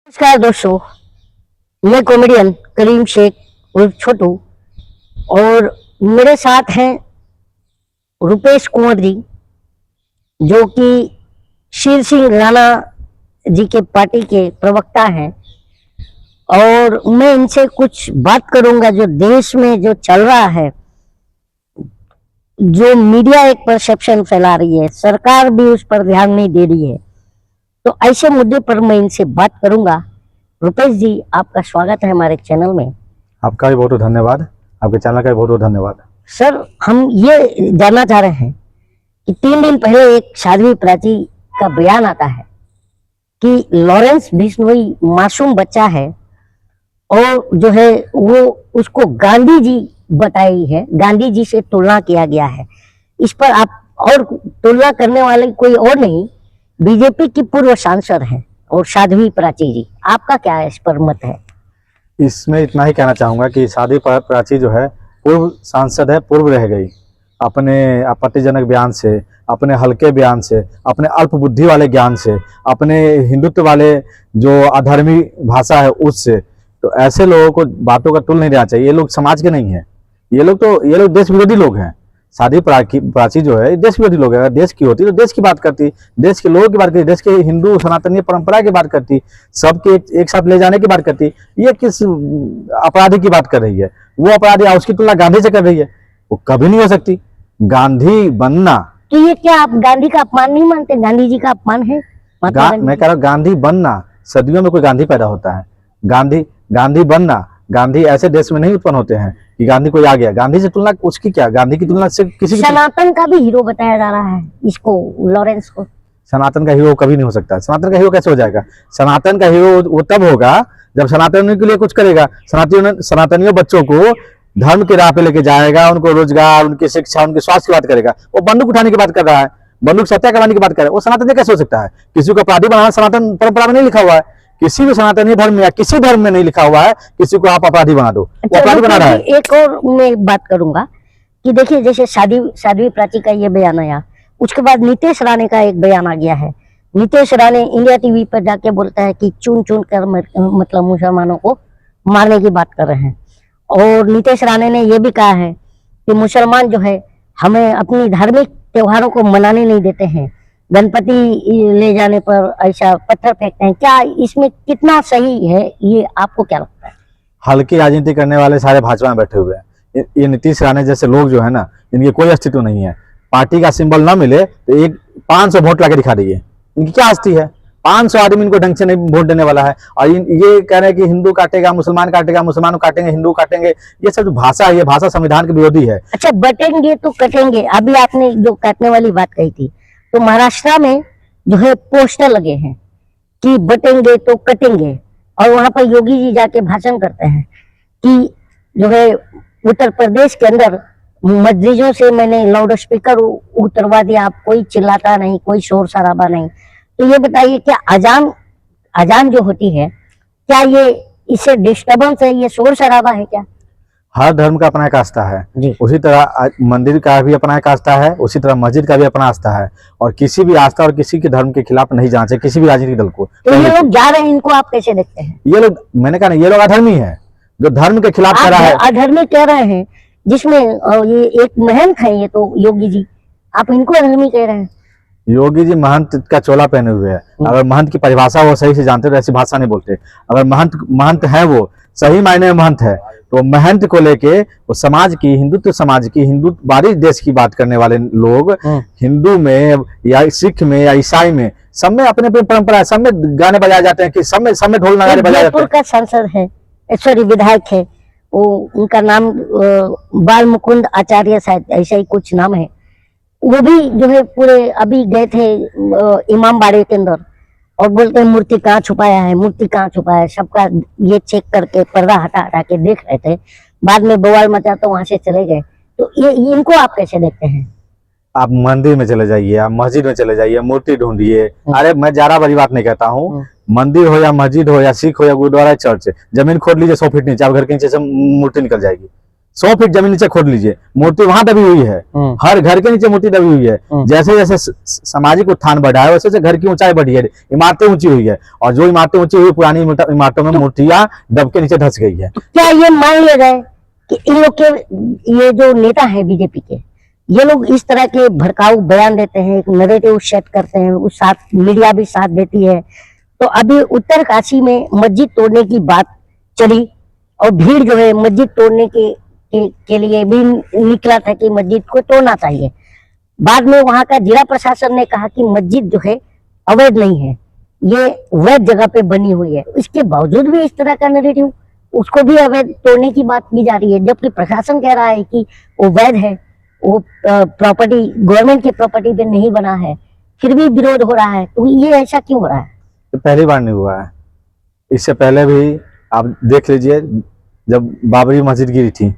नमस्कार दोस्तों, मैं कॉमेडियन करीम शेख उर्फ छोटू और मेरे साथ हैं रुपेश कुंवर जी जो कि शेर सिंह राणा जी के पार्टी के प्रवक्ता हैं। और मैं इनसे कुछ बात करूंगा जो देश में जो चल रहा है, जो मीडिया एक परसेप्शन फैला रही है, सरकार भी उस पर ध्यान नहीं दे रही है, तो ऐसे मुद्दे पर मैं इनसे बात करूंगा। रुपेश जी, आपका स्वागत है हमारे चैनल में। आपका भी बहुत बहुत धन्यवाद, आपके चैनल का भी बहुत बहुत धन्यवाद। सर, हम ये जानना चाह रहे हैं कि 3 दिन पहले एक साध्वी प्राची का बयान आता है कि लॉरेंस बिश्नोई मासूम बच्चा है और जो है वो उसको गांधी जी बताई है, गांधी जी से तुलना किया गया है। इस पर आप, और तुलना करने वाले कोई और नहीं, बीजेपी की पूर्व सांसद हैं और साध्वी प्राची जी, आपका क्या इस पर मत है? इसमें इतना ही कहना चाहूँगा कि साध्वी प्राची जो है पूर्व सांसद है, पूर्व रह गई अपने आपत्तिजनक बयान से, अपने हल्के बयान से, अपने अल्प बुद्धि वाले ज्ञान से, अपने हिंदुत्व वाले जो अधर्मी भाषा है उससे। तो ऐसे लोगों को बातों का तुल नहीं देना चाहिए। ये लोग समाज के नहीं हैं, ये लोग देश विरोधी लोग हैं। साध्वी प्राची जो है देश विरोधी लोग है। अगर देश की होती तो देश की बात करती, देश के लोगों की बात करती, देश के हिंदू सनातनीय परंपरा की बात करती, सबके एक साथ ले जाने की बात करती। ये किस अपराधी की बात कर रही है? वो अपराधी, उसकी तुलना गांधी से कर रही है, वो कभी नहीं हो सकती। गांधी बनना, तो ये क्या आप गांधी का अपमान नहीं मानते? गांधी जी का अपमान है। मैं कह रहा हूँ गांधी बनना, सदियों में कोई गांधी पैदा होता है। गांधी बनना, गांधी ऐसे देश में नहीं उत्पन्न होते हैं कि गांधी कोई आ गया। गांधी से तुलना उसकी क्या, गांधी की तुलना से किसी की। सनातन का भी हीरो बताया जा रहा है इसको, लॉरेंस को। सनातन का हीरो कभी नहीं हो सकता। सनातन का हीरो कैसे हो जाएगा? सनातन का हीरो वो तब होगा जब सनातनियों के लिए कुछ करेगा। सनातनियों बच्चों को धर्म के राह पे लेके जाएगा, उनको रोजगार, उनकी शिक्षा, उनके स्वास्थ्य की बात करेगा। वो बंदूक उठाने की बात कर रहा है, बंदूक सत्या करवाने की बात कर रहा है। वो सनातन कैसे हो सकता है? किसी को अपराधी बनाना सनातन परंपरा में नहीं लिखा हुआ है। किसी भी सनातनी धर्म में या किसी धर्म में नहीं लिखा हुआ है किसी को आप अपराधी बना दो। वो अपराधी बना रहा है। एक और मैं बात करूंगा कि देखिए, जैसे साध्वी प्राची का ये बयान आया, उसके बाद नीतीश राणे का एक बयान आ गया है। नीतीश राणे इंडिया टीवी पर जाके बोलता है कि चुन चुन कर मतलब मुसलमानों को मारने की बात कर रहे हैं। और नीतीश राणे ने यह भी कहा है कि मुसलमान जो है हमें अपनी धार्मिक त्योहारों को मनाने नहीं देते हैं, गणपति ले जाने पर ऐसा पत्थर फेंकते हैं। क्या इसमें कितना सही है, ये आपको क्या लगता है? हल्की राजनीति करने वाले सारे भाजपा में बैठे हुए हैं। ये नीतीश राणे जैसे लोग जो है ना, इनकी कोई अस्तित्व नहीं है। पार्टी का सिंबल ना मिले तो एक 500 वोट लाके दिखा दीजिए, इनकी क्या हस्ती है? 500 आदमी इनको ढंग से नहीं वोट देने वाला है। और ये कह रहे हैं कि हिंदू काटेगा मुसलमान काटेगा, मुसलमान काटेंगे हिंदू काटेंगे। ये सब जो भाषा है, ये भाषा संविधान के विरोधी है। अच्छा, बटेंगे तो कटेंगे, अभी आपने जो काटने वाली बात कही थी, तो महाराष्ट्र में जो है पोस्टर लगे हैं कि बटेंगे तो कटेंगे, और वहां पर योगी जी जाके भाषण करते हैं कि जो है उत्तर प्रदेश के अंदर मस्जिदों से मैंने लाउड स्पीकर उतरवा दिया, आप कोई चिल्लाता नहीं, कोई शोर शराबा नहीं। तो ये बताइए, क्या अजान जो होती है, क्या ये इससे डिस्टर्बेंस है, ये शोर शराबा है क्या? हर धर्म का अपना एक आस्था है जी। उसी तरह मंदिर का भी अपना एक आस्था है, उसी तरह मस्जिद का भी अपना आस्था है। और किसी भी आस्था और किसी के धर्म के खिलाफ नहीं जाना चाहिए किसी भी राजनीतिक दल को। तो ये लोग जा रहे हैं, इनको आप कैसे देखते हैं? ये लोग, मैंने कहा ना, ये लोग अधर्मी है जो धर्म के खिलाफ कर रहा है। अधर्मी कह रहे हैं, जिसमें ये एक महंत है, ये तो योगी जी, आप इनको अधर्मी कह रहे हैं? योगी जी महंत का चोला पहने हुए है। अगर महंत की परिभाषा वो सही से जानते तो ऐसी भाषा नहीं बोलते। अगर महंत है, वो सही मायने में महंत है, तो महंत को लेके वो समाज की, हिंदुत्व समाज की, हिंदुत्ववादी देश की बात करने वाले लोग हिंदू में या सिख में या ईसाई में, सब में अपने अपनी परंपरा है, सब में गाने बजाए जाते हैं, कि सब में ढोल नगाड़े बजाए जाते हैं। का सांसद है, सॉरी विधायक है, वो उनका नाम बाल मुकुंद आचार्य, शायद ऐसा ही कुछ नाम है। वो भी जो है पूरे अभी गए थे इमामबाड़े के अंदर और बोलते हैं मूर्ति कहाँ छुपाया है, मूर्ति कहाँ छुपाया है। सबका ये चेक करके पर्दा हटा हटा के देख रहे थे, बाद में बवाल मचा तो वहां से चले गए। तो ये इनको आप कैसे देखते हैं? आप मंदिर में चले जाइए, आप मस्जिद में चले जाइए, मूर्ति ढूंढिए। अरे मैं ज्यादा बड़ी बात नहीं कहता हूँ, मंदिर हो या मस्जिद हो या सिख हो या गुरुद्वारा चर्च, जमीन खोद लीजिए 100 फीट नीचे, आप घर के नीचे से मूर्ति निकल जाएगी। 100 फीट जमीन नीचे खोद लीजिए, मूर्ति वहां दबी हुई है। हर घर के नीचे मूर्ति दबी हुई है। जैसे जैसे सामाजिक उत्थान बढ़ा है वैसे वैसे घर की ऊंचाई बढ़ी है, इमारतें ऊंची हुई है, और जो इमारतें ऊंची हुई पुरानी इमारतों में मूर्तियां दब के नीचे धंस गई है। तो क्या ये मान लिया जाए कि इन लोग के, ये जो नेता है बीजेपी के, ये लोग इस तरह के भड़काऊ बयान देते हैं, एक नैरेटिव सेट करते हैं, उस साथ मीडिया भी साथ देती है। तो अभी उत्तरकाशी में मस्जिद तोड़ने की बात चली और भीड़ जो है मस्जिद तोड़ने के लिए भी निकला था कि मस्जिद को तोड़ना चाहिए। बाद में वहां का जिला प्रशासन ने कहा कि मस्जिद जो है अवैध नहीं है, ये वैध जगह पे बनी हुई है। इसके बावजूद भी इस तरह का नैरेटिव, उसको भी अवैध तोड़ने की बात की जा रही है, जबकि प्रशासन कह रहा है कि वो वैध है, वो प्रॉपर्टी गवर्नमेंट की प्रॉपर्टी पे नहीं बना है, फिर भी विरोध हो रहा है। तो ये ऐसा क्यों हो रहा है? तो पहली बार नहीं हुआ है, इससे पहले भी आप देख लीजिए, जब बाबरी मस्जिद गिरी थी,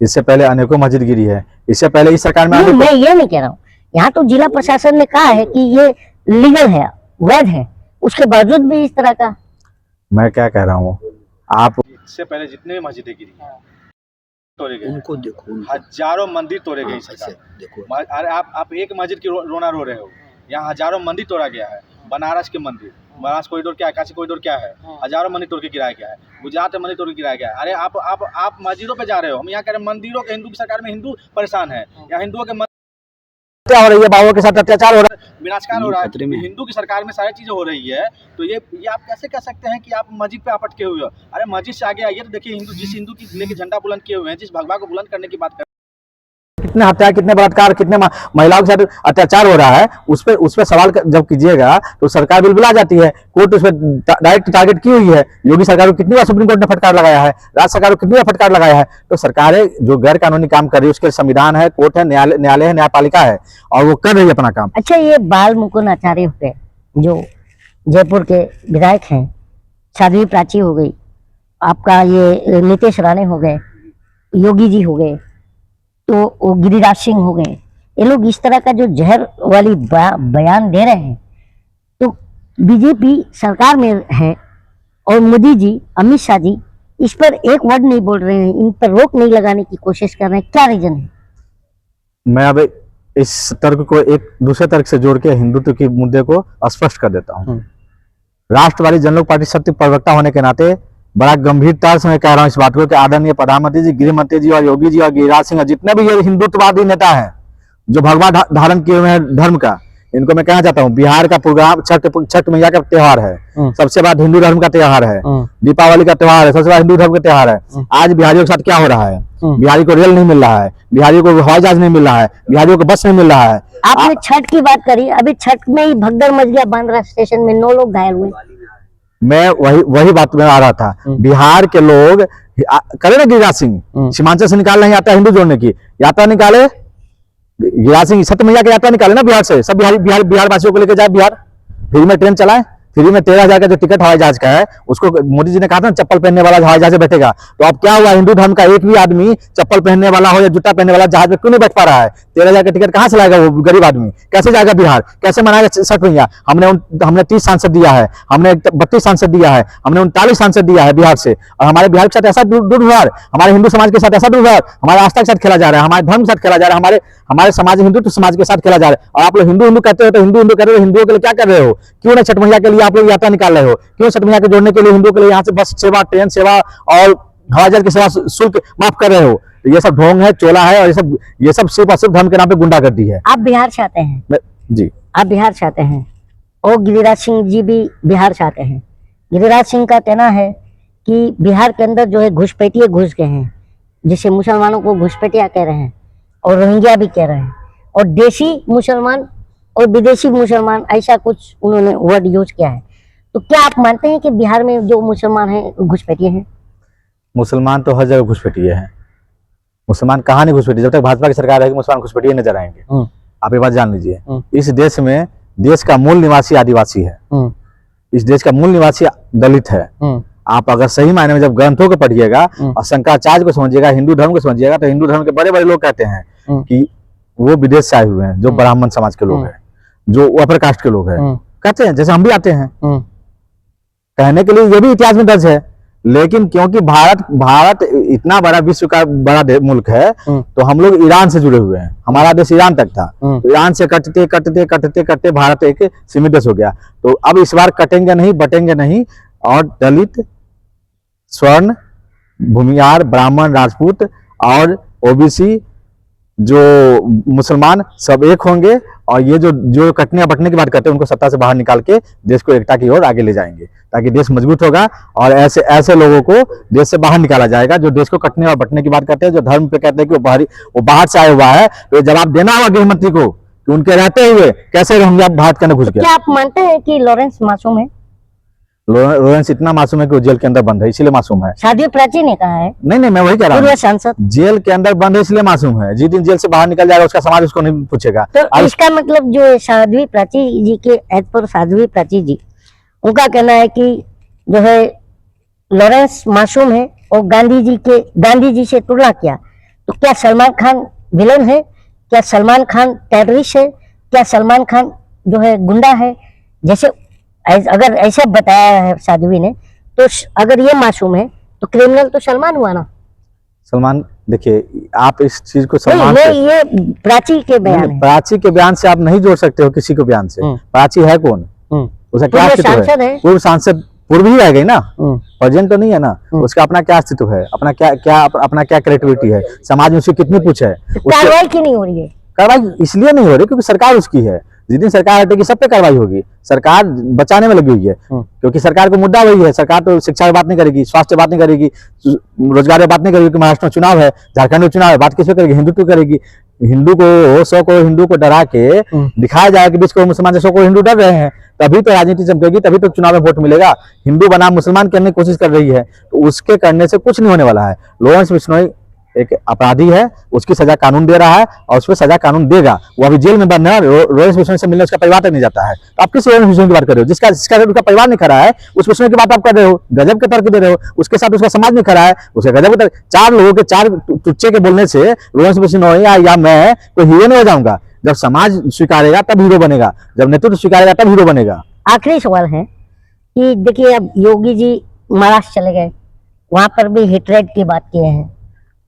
इससे पहले अनेकों मस्जिद गिरी है। इससे पहले इस सरकार में मैं ये नहीं कह रहा हूँ, यहाँ तो जिला प्रशासन ने कहा है कि ये लीगल है, वैध है, उसके बावजूद भी इस तरह का। मैं क्या कह रहा हूँ, आप इससे पहले जितने भी मस्जिदें गिरी तोड़े गए, उनको देखो, हजारों मंदिर तोड़े गए। देखो अरे आप एक मस्जिद की रोना रो रहे हो, यहाँ हजारों मंदिर तोड़ा गया है। बनारस के मंदिर, बनारस कॉरिडोर क्या है, काशी कॉरिडोर क्या है, हजारों मंदिर तोड़ के गिराया गया है। गुजरात में मंदिर तोड़ के गिराया गया है। अरे आप मस्जिदों पे जा रहे हो, हम यहाँ कह रहे हैं मंदिरों के, हिंदू की सरकार में हिंदू परेशान है, यहाँ हिंदुओं के क्या हो रही है, बाबुओं के साथ अत्याचार हो रहा है, विनाशकार हो रहा है, हिंदू की सरकार में सारी चीजें हो रही है। तो ये आप कैसे कह सकते हैं कि आप मस्जिद पे आप अटके हुए हो? अरे मस्जिद से आगे आइए तो देखिए, हिंदू जिस हिंदू की लेके झंडा बुलंद किए हुए हैं, जिस भगवा को बुलंद करने की बात कर, कितने हत्या, कितने बलात्कार, कितने महिलाओं के साथ अत्याचार हो रहा है, उस पर सवाल जब कीजिएगा तो सरकार बिल्कुल आ जाती है। कोर्ट उस पर डायरेक्ट टारगेट की हुई है। योगी सरकार को कितनी बार सुप्रीम कोर्ट ने फटकार लगाया है, राज्य सरकार को कितनी बार फटकार लगाया है। तो सरकारें जो गैर कानूनी काम कर रही है, उसके संविधान है, कोर्ट है, न्यायालय है, न्यायपालिका है, और वो कर रही है अपना काम। अच्छा, ये बाल मुकुंद आचार्य हो गए, जो जयपुर के विधायक हैं, साध्वी प्राची हो गई, आपका ये नीतीश राणे हो गए, योगी जी हो गए, तो वो गिरिराज सिंह हो गए, ये लोग इस तरह का जो जहर वाली बयान दे रहे हैं, तो बीजेपी सरकार में है और मोदी जी, अमित शाह जी इस पर एक वर्ड नहीं बोल रहे हैं, इन पर रोक नहीं लगाने की कोशिश कर रहे हैं, क्या रीजन है? मैं अब इस तर्क को एक दूसरे तर्क से जोड़ के हिंदुत्व के मुद्दे को स्पष्ट कर देता हूँ। राष्ट्रवादी जनलोक पार्टी शक्ति प्रवक्ता होने के नाते बड़ा गंभीरता से मैं कह रहा हूँ इस बात को कि आदरणीय प्रधानमंत्री जी, गृह मंत्री जी और योगी जी और गिरिराज सिंह, जितने भी ये हिंदुत्ववादी नेता हैं जो भगवा धारण किए हुए हैं धर्म का, इनको मैं कहना चाहता हूँ, बिहार का प्रोग्राम छठ मैया का त्योहार है, सबसे बाद हिंदू धर्म का त्योहार है, दीपावली का त्योहार है, सबसे बाद हिंदू धर्म का त्योहार है। आज बिहारियों के साथ क्या हो रहा है? बिहारी को रेल नहीं मिल रहा है, बिहारियों को हवाई जहाज नहीं मिल रहा है, बिहारियों को बस नहीं मिल रहा है। आपने छठ की बात करी, अभी छठ में ही भगदड़ मच गया बांद्रा स्टेशन में, 9 लोग घायल हुए। मैं वही बात में आ रहा था। बिहार के लोग करे ना, गिरिराज सिंह सीमांचल से निकाल नहीं आता हिंदू जोड़ने की यात्रा निकाले, गिरिराज सिंह छठ मैया की यात्रा निकाले ना बिहार से, सब बिहार वासियों को लेकर जाए बिहार, फ्री में ट्रेन चलाए, फ्री में 13,000 का जो टिकट हवाई जहाज का है, उसको मोदी जी ने कहा था ना, चप्पल पहनने वाला हवाई जहाज में बैठेगा। तो अब क्या हुआ, हिंदू धर्म का एक भी आदमी चप्पल पहनने वाला हो या जूता पहनने वाला जहाज में क्यों नहीं बैठ पा रहा है? 13,000 का टिकट कहाँ से लाएगा वो गरीब आदमी? कैसे जाएगा बिहार? कैसे मनाएगा छठ मैया? हमने 30 सांसद दिया है, हमने 32 सांसद दिया है, हमने 39 सांसद दिया है बिहार से, और हमारे बिहार के साथ ऐसा दुर्व्यवहार, हमारे हिंदू समाज के साथ ऐसा दुर्व्यवहार, हमारे आस्था के साथ खेला जा रहा है, हमारे धर्म के साथ खेला जा रहा है, हमारे समाज हिंदुत्व समाज के साथ खेला जा रहा है। और आप लोग हिंदू कहते हो, तो हिंदू कहते हो, हिंदुओं के लिए क्या कर रहे हो? क्यों ना छठ मैया के लिए आप लोग यात्रा निकाल रहे हो? क्यों छठ मैया के जोड़ने के लिए हिंदुओं के लिए यहाँ से बस सेवा, ट्रेन सेवा और हवाई जहाज की सेवा शुल्क माफ कर रहे हो? ये सब ढोंग है, चोला है, और ये सब सिर्फ और सिर्फ धर्म के नाम पे गुंडागर्दी है। आप बिहार चाहते हैं जी, आप बिहार चाहते हैं, और गिरिराज सिंह जी भी बिहार चाहते हैं। गिरिराज सिंह का कहना है कि बिहार के अंदर जो है घुसपैठिए घुस गए हैं, जिसे मुसलमानों को घुसपैठिया कह रहे हैं और रोहिंग्या भी कह रहे हैं, और देशी मुसलमान और विदेशी मुसलमान, ऐसा कुछ उन्होंने वर्ड यूज किया है। तो क्या आप मानते हैं कि बिहार में जो मुसलमान हैं घुसपैठिए हैं? मुसलमान तो हर जगह घुसपैठिए हैं। मुसलमान कहाँ नहीं घुसपैठिए? जब तक भाजपा की सरकार रहेगी मुसलमान घुसपैठिए नजर आएंगे। आप ये बात जान लीजिए। इस देश में देश का मूल निवासी आदिवासी है, इस देश का मूल निवासी दलित है। आप अगर सही मायने में जब ग्रंथों को पढ़िएगा और शंकराचार्य को समझिएगा, हिंदू धर्म को समझिएगा, तो हिंदू धर्म के बड़े बड़े लोग कहते हैं कि वो विदेश से आए हुए हैं, जो ब्राह्मण समाज के लोग हैं, जो अपर कास्ट के लोग हैं, कहते हैं, जैसे हम भी आते हैं। कहने के लिए ये भी इतिहास में दर्ज है लेकिन क्योंकि भारत इतना बड़ा विश्व का बड़ा मुल्क है, तो हम लोग ईरान से जुड़े हुए हैं। हमारा देश ईरान तक था, तो ईरान से कटते कटते कटते कटते भारत एक सीमित देश हो गया। तो अब इस बार कटेंगे नहीं, बटेंगे नहीं, और दलित, स्वर्ण, भूमिहार, ब्राह्मण, राजपूत और ओबीसी, जो मुसलमान, सब एक होंगे, और ये जो कटने बटने की बात करते हैं उनको सत्ता से बाहर निकाल के देश को एकता की ओर आगे ले जाएंगे, ताकि देश मजबूत होगा। और ऐसे लोगों को देश से बाहर निकाला जाएगा जो देश को कटने और बटने की बात करते हैं, जो धर्म पे कहते हैं कि वो बाहर से आया हुआ है। तो जवाब देना होगा गृह मंत्री को कि उनके रहते हुए कैसे रोहिंग्या भारत के अंदर घुस गया। क्या आप मानते हैं कि लॉरेंस मासूम है? लॉरेंस इतना मासूम है कि वो जेल के अंदर बंद है, इसीलिए मासूम है। साध्वी प्राची ने कहा है, नहीं, मैं वही कह रहा पूर्व हूँ, सांसद। जेल के अंदर बंद है इसलिए मासूम है। जिस दिन जेल से बाहर निकल जाएगा उसका समाज उसको नहीं पूछेगा। तो इसका मतलब जो साध्वी प्राची जी के एज पर साध्वी प्राची जी, उनका कहना है कि जो है लॉरेंस मासूम है और गांधी जी से तुलना किया। तो क्या सलमान खान विलन है? क्या सलमान खान टेररिस्ट है? क्या सलमान खान जो है गुंडा है? जैसे अगर ऐसा बताया है साध्वी ने, तो अगर ये मासूम है तो क्रिमिनल तो सलमान हुआ ना। सलमान, देखिए आप इस चीज को नहीं, सलमान ये प्राची के बयान है। प्राची के बयान से आप नहीं जोड़ सकते हो किसी को बयान से। प्राची है कौन? उसका क्या पूर्व अस्तित्व सांसद है? है। पूर्व सांसद, पूर्व ही रह गई ना, प्रेजेंट तो नहीं है ना। उसका अपना क्या अस्तित्व है, अपना क्या क्रिएटिविटी है, समाज में उसकी कितनी पूछ है। कार्रवाई क्यों नहीं हो रही है? कार्रवाई इसलिए नहीं हो रही क्योंकि सरकार उसकी है। जिस दिन सरकार हटेगी सब पे कार्रवाई होगी। सरकार बचाने में लगी हुई है, क्योंकि सरकार को मुद्दा वही है। सरकार तो शिक्षा की बात नहीं करेगी, स्वास्थ्य की बात नहीं करेगी, रोजगार की बात नहीं करेगी, महाराष्ट्र में चुनाव है, झारखंड में चुनाव है, बात किस पे करेगी? हिंदुत्व करेगी। हिंदू को 100 करोड़ हिंदू को डरा के दिखाया जाए कि 20 करोड़ मुसलमान से 100 करोड़ हिंदू डर रहे हैं, तभी तो राजनीति चमकेगी, तभी तो चुनाव में वोट मिलेगा। हिंदू बनाम मुसलमान करने की कोशिश कर रही है, तो उसके करने से कुछ नहीं होने वाला है। लॉरेंस बिश्नोई एक अपराधी है, उसकी सजा कानून दे रहा है और उसको सजा कानून देगा। वो अभी जेल में बंद है, लॉरेंस बिश्नोई से मिलने उसका परिवार तक नहीं जाता है। तो आप किस लॉरेंस बिश्नोई की बात कर रहे हो? जिसका उसका परिवार नहीं खड़ा है, उस बिश्नोई की बात आप कर रहे हो, गजब के तर्क दे रहे हो। उसके साथ उसका समाज नहीं खड़ा है, उसका गजब के तर्क। 4 लोगों के 4 टुच्चे के बोलने से लॉरेंस बिश्नोई या मैं कोई हीरो नहीं हो जाऊंगा। जब समाज स्वीकारेगा तब हीरो बनेगा, जब नेतृत्व स्वीकारेगा तब हीरो बनेगा। आखिरी सवाल है कि देखिए, अब योगी जी महाराष्ट्र चले गए, वहां पर भी हिटरेट की बात किए हैं,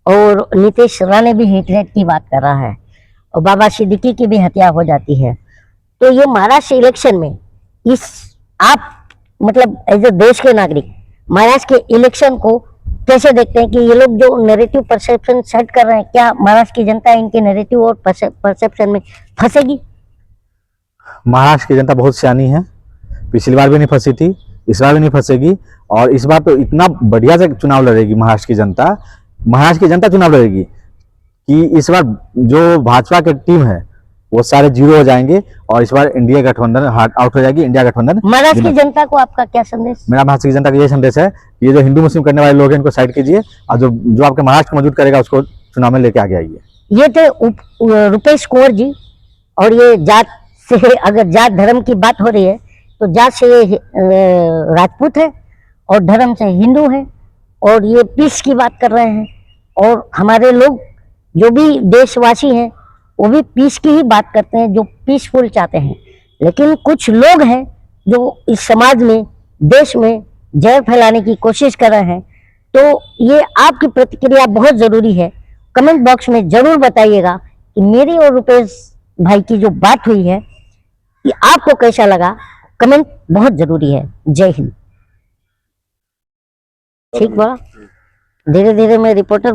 और नीतीश राणे भी हिटरेट की बात कर रहा है, और बाबा सिद्दीकी की भी हत्या हो जाती है। तो ये महाराष्ट्र इलेक्शन में आप मतलब एज ए देश के नागरिक महाराष्ट्र के इलेक्शन को कैसे देखते हैं कि ये लोग जो नैरेटिव परसेप्शन सेट कर रहे हैं, क्या महाराष्ट्र की जनता इनके नैरेटिव और परसेप्शन में फंसेगी? महाराष्ट्र की जनता बहुत सियानी है, पिछली बार भी नहीं फंसी थी, इस बार भी नहीं फंसेगी, और इस बार तो इतना बढ़िया से चुनाव लड़ेगी महाराष्ट्र की जनता। महाराष्ट्र की जनता चुनाव लड़ेगी कि इस बार जो भाजपा की टीम है वो सारे जीरो हो जाएंगे, और इस बार इंडिया गठबंधन आउट हो जाएगी। इंडिया गठबंधन। महाराष्ट्र की जनता को आपका क्या संदेश? मेरा महाराष्ट्र की जनता का ये संदेश है कि ये जो हिंदू मुस्लिम करने वाले लोग हैं इनको साइड कीजिए, और जो आपके महाराष्ट्र को मजबूत करेगा उसको चुनाव में लेके आगे आइए। ये थे रुपेश कुंवर जी। और ये जात से, अगर जात धर्म की बात हो रही है तो जात से ये राजपूत है और धर्म से हिंदू है, और ये पीस की बात कर रहे हैं। और हमारे लोग जो भी देशवासी हैं वो भी पीस की ही बात करते हैं, जो पीसफुल चाहते हैं। लेकिन कुछ लोग हैं जो इस समाज में, देश में जहर फैलाने की कोशिश कर रहे हैं। तो ये आपकी प्रतिक्रिया बहुत जरूरी है। कमेंट बॉक्स में जरूर बताइएगा कि मेरी और रुपेश भाई की जो बात हुई है कि आपको कैसा लगा। कमेंट बहुत जरूरी है। जय हिंद। ठीक बा, धीरे धीरे मैं रिपोर्टर